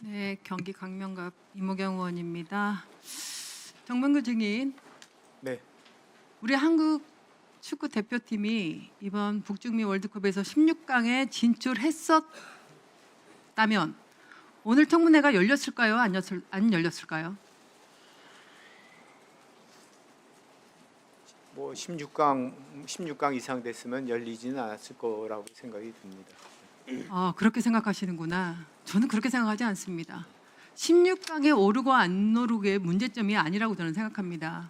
네, 경기 광명갑 이모경 의원입니다. 정명규 증인, 네, 우리 한국 축구 대표팀이 이번 북중미 월드컵에서 16강에 진출했었다면 오늘 청문회가 열렸을까요? 안 열렸을까요? 뭐 16강 이상 됐으면 열리지는 않았을 거라고 생각이 듭니다. 그렇게 생각하시는구나. 저는 그렇게 생각하지 않습니다. 16강에 오르고 안 오르고의 문제점이 아니라고 저는 생각합니다.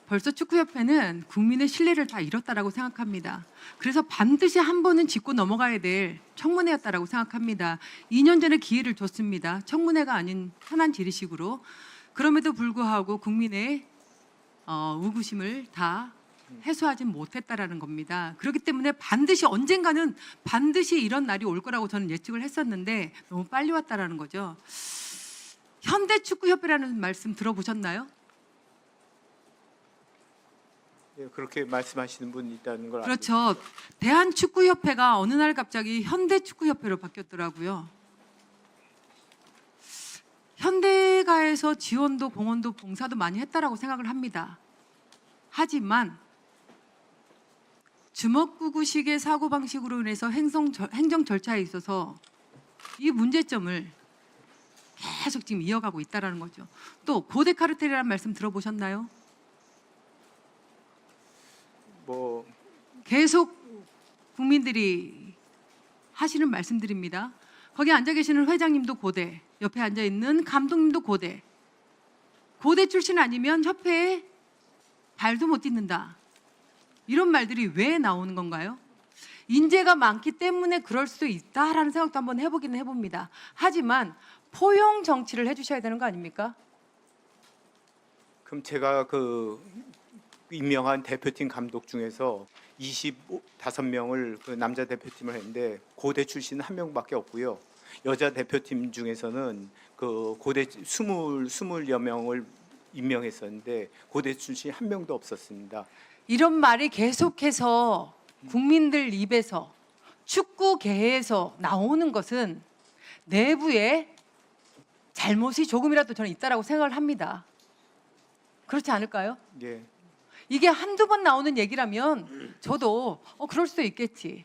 벌써 축구협회는 국민의 신뢰를 다 잃었다라고 생각합니다. 그래서 반드시 한 번은 짚고 넘어가야 될 청문회였다라고 생각합니다. 2년 전에 기회를 줬습니다. 청문회가 아닌 편한 지리식으로. 그럼에도 불구하고 국민의 의구심을 다 해소하지 못했다라는 겁니다. 그렇기 때문에 반드시 언젠가는 반드시 이런 날이 올 거라고 저는 예측을 했었는데 너무 빨리 왔다라는 거죠. 현대축구협회라는 말씀 들어보셨나요? 예, 그렇게 말씀하시는 분이 있다는 걸 그렇죠. 대한축구협회가 어느 날 갑자기 현대축구협회로 바뀌었더라고요. 현대가에서 지원도 공헌도 봉사도 많이 했다라고 생각을 합니다. 하지만 주먹구구식의 사고방식으로 인해서 행정 절차에 있어서 이 문제점을 계속 지금 이어가고 있다는 거죠. 또 고대 카르텔이라는 말씀 들어보셨나요? 뭐 계속 국민들이 하시는 말씀드립니다. 거기 앉아 계시는 회장님도 고대, 옆에 앉아 있는 감독님도 고대. 고대 출신 아니면 협회에 발도 못 딛는다. 이런 말들이 왜 나오는 건가요? 인재가 많기 때문에 그럴 수도 있다라는 생각도 한번 해보기는 해봅니다. 하지만 포용 정치를 해주셔야 되는 거 아닙니까? 그럼 제가 그 임명한 대표팀 감독 중에서 25명을 그 남자 대표팀을 했는데 고대 출신은 한 명밖에 없고요. 여자 대표팀 중에서는 그 고대 20여 명을 임명했었는데 고대 출신 한 명도 없었습니다. 이런 말이 계속해서 국민들 입에서 축구계에서 나오는 것은 내부에 잘못이 조금이라도 저는 있다라고 생각을 합니다. 그렇지 않을까요? 예, 이게 한두 번 나오는 얘기라면 저도 그럴 수도 있겠지.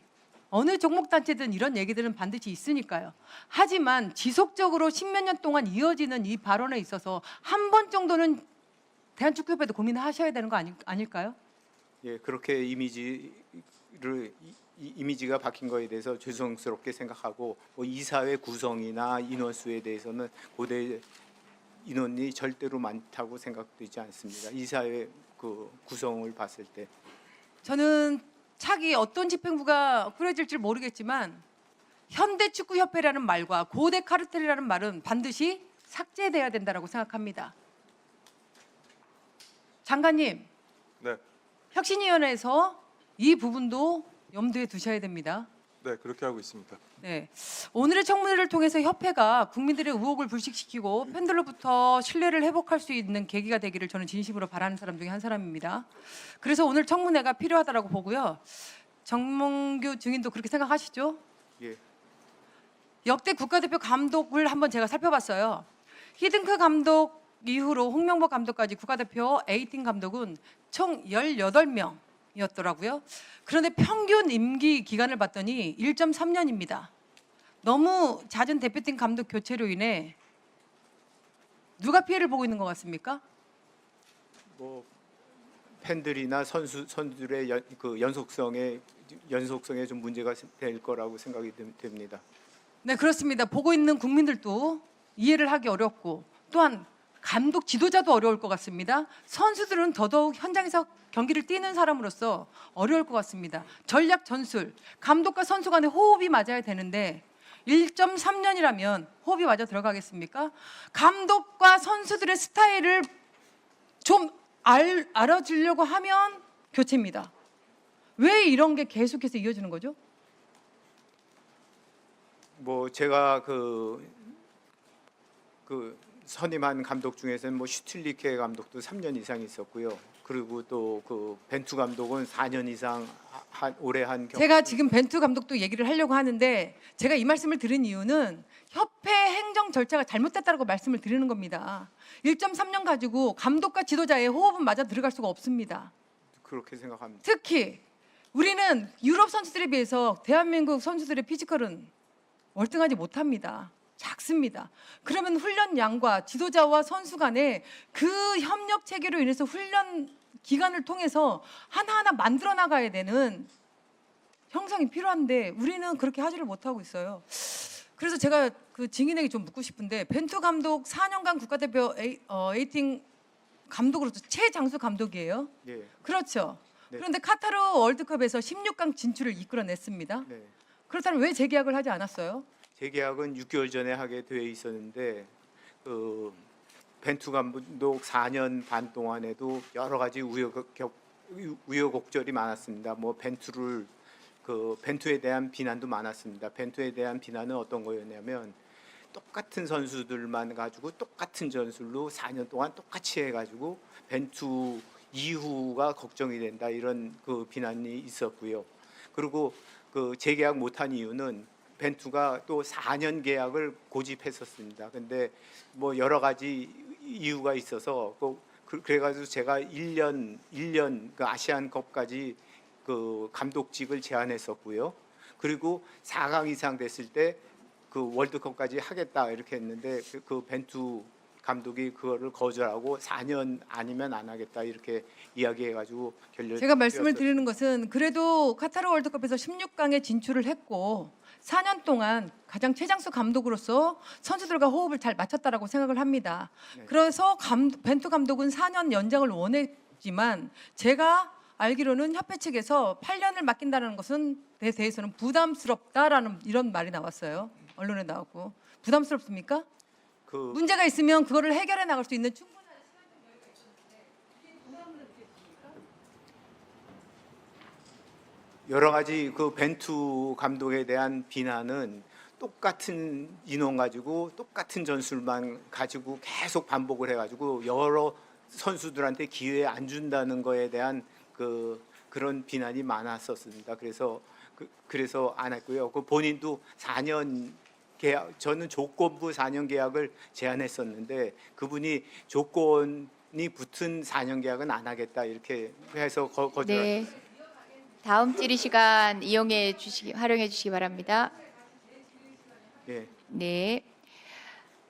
어느 종목 단체든 이런 얘기들은 반드시 있으니까요. 하지만 지속적으로 십몇 년 동안 이어지는 이 발언에 있어서 한 번 정도는 대한축구협회도 고민을 하셔야 되는 거 아닐까요? 예, 그렇게 이미지가 바뀐 거에 대해서 죄송스럽게 생각하고 뭐 이사회 구성이나 인원수에 대해서는 고대 인원이 절대로 많다고 생각되지 않습니다. 이사회 그 구성을 봤을 때 저는 차기 어떤 집행부가 꾸려질지 모르겠지만 현대축구협회라는 말과 고대 카르텔이라는 말은 반드시 삭제돼야 된다고 생각합니다. 장관님, 네, 혁신위원회에서 이 부분도 염두에 두셔야 됩니다. 네 그렇게 하고 있습니다. 네, 오늘의 청문회를 통해서 협회가 국민들의 의혹을 불식시키고 팬들로부터 신뢰를 회복할 수 있는 계기가 되기를 저는 진심으로 바라는 사람 중에 한 사람입니다. 그래서 오늘 청문회가 필요하다고 보고요. 정몽규 증인도 그렇게 생각하시죠? 예, 역대 국가대표 감독을 한번 제가 살펴봤어요. 히든크 감독 이후로 홍명보 감독까지 국가대표 A팀 감독은 총 18명이었더라고요. 그런데 평균 임기 기간을 봤더니 1.3년입니다. 너무 잦은 대표팀 감독 교체로 인해 누가 피해를 보고 있는 것 같습니까? 뭐 팬들이나 선수들의 그 연속성에 좀 문제가 될 거라고 생각이 됩니다. 네, 그렇습니다. 보고 있는 국민들도 이해를 하기 어렵고 또한 감독 지도자도 어려울 것 같습니다. 선수들은 더더욱 현장에서 경기를 뛰는 사람으로서 어려울 것 같습니다. 전략 전술, 감독과 선수 간의 호흡이 맞아야 되는데 1.3년이라면 호흡이 맞아 들어가겠습니까? 감독과 선수들의 스타일을 좀 알아주려고 하면 교체입니다. 왜 이런 게 계속해서 이어지는 거죠? 뭐 제가 그 선임한 감독 중에서는 뭐 슈틸리케 감독도 3년 이상 있었고요. 그리고 또 그 벤투 감독은 4년 이상 오래 한 제가 지금 벤투 감독도 얘기를 하려고 하는데 제가 이 말씀을 드린 이유는 협회 행정 절차가 잘못됐다고 말씀을 드리는 겁니다. 1.3년 가지고 감독과 지도자의 호흡은 맞아 들어갈 수가 없습니다. 그렇게 생각합니다. 특히 우리는 유럽 선수들에 비해서 대한민국 선수들의 피지컬은 월등하지 못합니다. 작습니다. 그러면 훈련 양과 지도자와 선수 간의 그 협력 체계로 인해서 훈련 기간을 통해서 하나하나 만들어 나가야 되는 형성이 필요한데 우리는 그렇게 하지를 못하고 있어요. 그래서 제가 그 증인에게 좀 묻고 싶은데 벤투 감독 4년간 국가대표 에이팅 감독으로서 최장수 감독이에요. 예. 그렇죠. 네. 그런데 카타르 월드컵에서 16강 진출을 이끌어냈습니다. 네. 그렇다면 왜 재계약을 하지 않았어요? 재계약은 6개월 전에 하게 돼 있었는데 그 벤투 감독 4년 반 동안에도 여러 가지 우여곡절이 많았습니다. 뭐 벤투에 대한 비난도 많았습니다. 벤투에 대한 비난은 어떤 거였냐면 똑같은 선수들만 가지고 똑같은 전술로 4년 동안 똑같이 해가지고 벤투 이후가 걱정이 된다 이런 그 비난이 있었고요. 그리고 그 재계약 못한 이유는 벤투가 또 4년 계약을 고집했었습니다. 근데 뭐 여러 가지 이유가 있어서 그래가지고 제가 1년 그 아시안컵까지 그 감독직을 제안했었고요. 그리고 4강 이상 됐을 때 그 월드컵까지 하겠다 이렇게 했는데 그 벤투 감독이 그거를 거절하고 4년 아니면 안 하겠다 이렇게 이야기해가지고 결렬. 제가 말씀을 드리는 것은 그래도 카타르 월드컵에서 16강에 진출을 했고 4년 동안 가장 최장수 감독으로서 선수들과 호흡을 잘 맞췄다라고 생각을 합니다. 네. 그래서 벤투 감독은 4년 연장을 원했지만 제가 알기로는 협회 측에서 8년을 맡긴다는 것은 에 대해서는 부담스럽다라는 이런 말이 나왔어요. 언론에 나왔고 부담스럽습니까? 그 문제가 있으면 그거를 해결해 나갈 수 있는 충분한 시간적 여유가 있었는데 이게 부담을 느꼈습니까? 여러 가지 그 벤투 감독에 대한 비난은 똑같은 인원 가지고 똑같은 전술만 가지고 계속 반복을 해가지고 여러 선수들한테 기회 안 준다는 거에 대한 그런 비난이 많았었습니다. 그래서 안 했고요. 그 본인도 4년 계약, 저는 조건부 4년 계약을 제안했었는데 그분이 조건이 붙은 4년 계약은 안 하겠다 이렇게 해서 거절. 네. 다음 질의 시간 활용해 주시기 바랍니다. 예. 네.